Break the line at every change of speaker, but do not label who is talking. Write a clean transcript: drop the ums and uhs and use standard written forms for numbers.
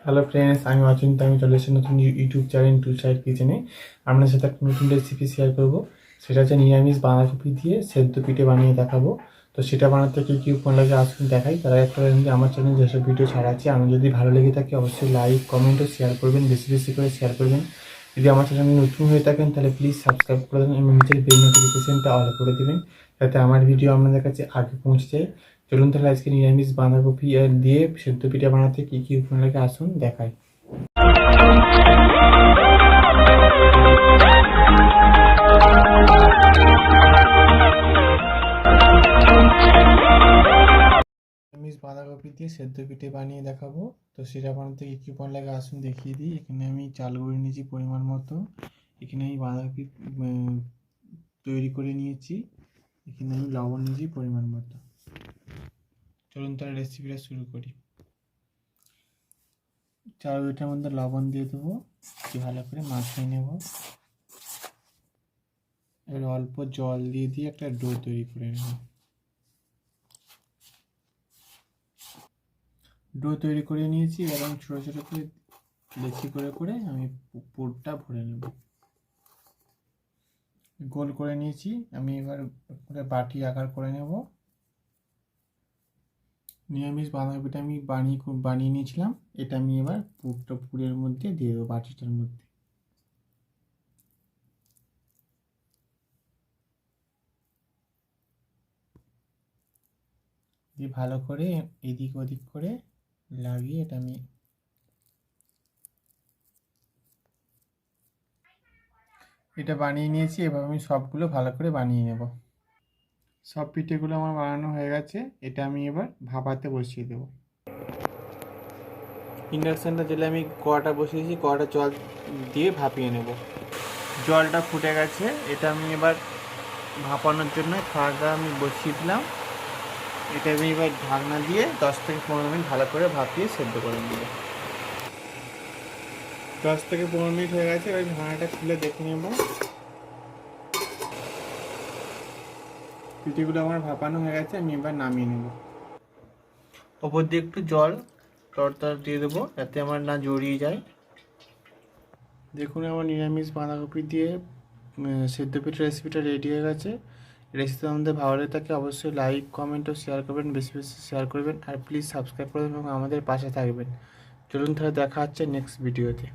Hello friends, আমি অচিন্ত। আমি চলে এসেছি নতুন ইউটিউব চ্যানেল টু সাইড কিচেনে। আপনার সাথে একটা নতুন রেসিপি শেয়ার করব। সেটা হচ্ছে নিরামিষ বাঁধাকপি দিয়ে সেদ্ধ পিঠে বানিয়ে দেখাবো। তো সেটা বানাতে কী কী উপকরণ লাগে আসুন দেখাই। তারা একটা আমার চ্যানেল যেসব ভিডিও ছাড়া আছে, আমি যদি ভালো লেগে থাকে অবশ্যই লাইক কমেন্ট ও শেয়ার করবেন, বেশি বেশি করে শেয়ার করবেন। যদি আমার চ্যানেল নতুন হয়ে থাকেন তাহলে প্লিজ সাবস্ক্রাইব করে দেবেন এবং নিচের বেল নোটিফিকেশনটা অল করে দেবেন, যাতে আমার ভিডিও আপনাদের কাছে আগে পৌঁছে যায়। চলুন তাহলে আজকে নিরামিষ বাঁধাকপি দিয়ে সেদ্ধ পিঠে বানাতে কী কী উপকরণ লাগে আসুন দেখাই। নিরামিষ বাঁধাকপি দিয়ে সেদ্ধ পিঠে বানিয়ে দেখাবো। তো সেটা বানাতে কী কী উপকরণ লাগে আসুন দেখিয়ে দিই। এখানে আমি চাল গুঁড়ো নিয়েছি পরিমাণ মতো। এখানে আমি বাঁধাকপি তৈরি করে নিয়েছি। এখানে আমি লবণ নিয়েছি পরিমাণ মতো। চলুন তাহলে রেসিপিটা শুরু করি। চাল গুঁড়োটার মধ্যে লবণ দিয়ে দেবো, ভালো করে মাখিয়ে নেব। এবার অল্প জল দিয়ে একটা ডো তৈরি করে নেব। ডো তৈরি করে নিয়েছি। এবার আমি ছোটো ছোটো করে লেচি করে আমি পুরটা ভরে নেব। গোল করে নিয়েছি। আমি এবার বাটি আকার করে নেব। নিরামিষ বাঁধাকপিটা আমি বানিয়ে নিয়েছিলাম। এটা আমি এবার পুরের মধ্যে দিয়ে দেবো, বাটিটার মধ্যে। দিয়ে ভালো করে এদিক ওদিক করে লাগিয়ে এটা বানিয়ে নিয়েছি। এবার আমি সবগুলো ভালো করে বানিয়ে নেব। সব পিঠেগুলো আমার বানানো হয়ে গেছে। এটা আমি এবার ভাপাতে বসিয়ে দেব। ইন্ডাকশানটা জেলে আমি কড়াটা বসিয়েছি, কড়াটা জল দিয়ে ভাপিয়ে নেব। জলটা ফুটে গেছে। এটা আমি এবার ভাপানোর জন্য কড়াটা আমি বসিয়ে দিলাম। এটা আমি এবার ঢাকনা দিয়ে 10 থেকে 15 মিনিট ভালো করে ভাপিয়ে সেদ্ধ করে নেব। 10 থেকে 15 মিনিট হয়ে গেছে। এবার ঢাকনাটা খুলে দেখে নেব। পিঠেগুলো আমার ভাপানো হয়ে গেছে। আমি এবার নামিয়ে নেব। ওপর দিয়ে একটু জল তরতর দিয়ে দেবো, যাতে আমার না জড়িয়ে যায়। দেখুন, আমার নিরামিষ বাঁধাকপি দিয়ে সেদ্ধ পিঠে রেসিপিটা রেডি হয়ে গেছে। রেসিপি আমাদের ভালো লেগে থাকে অবশ্যই লাইক কমেন্ট ও শেয়ার করবেন, বেশি বেশি শেয়ার করবেন। আর প্লিজ সাবস্ক্রাইব করবেন এবং আমাদের পাশে থাকবেন। চলুন তাহলে দেখা হচ্ছে নেক্সট ভিডিওতে।